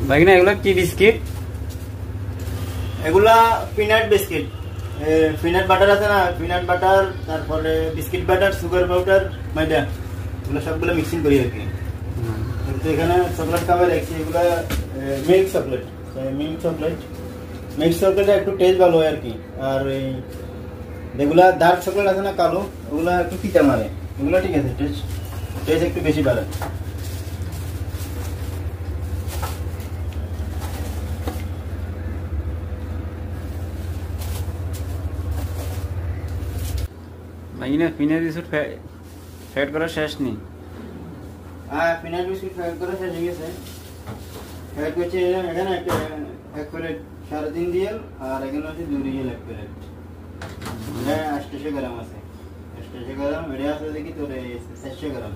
ভাই না এগুলা কি বিস্কিট? এগুলা পিনাট বিস্কিট, পিনাট বাটার আছে না, পিনাট বাটার, তারপরে বিস্কিট বাটার, সুগার পাউডার, ময়দা, এগুলো সবগুলো মিক্সিং করি আর কি। কিন্তু এখানে চকলেট খাবার রাখছি, এগুলা মিল্ক চকলেট, মিল্ক চকলেটটা একটু টেস্ট ভালো হয় আর কি। আর এই যেগুলা ডার্ক চকলেট আছে না কালো, ওগুলা একটু তিতা মারে, এগুলো ঠিক আছে, টেস্ট একটু বেশি বাড়ে। ভাই না পিনাট বিস্কুট ফ্যাট করা শেষ নেই। পিনাট বিস্কুট ফ্যাট করা শেষ হয়ে গেছে। ফ্যাট করছে এখানে এক প্লেট 3.5 রিয়াল, আর এখানে হচ্ছে 2 রিয়াল এক প্লেট। 800 গ্রাম আছে, 800 গ্রাম, এটা আছে দেখি তোর 400 গ্রাম।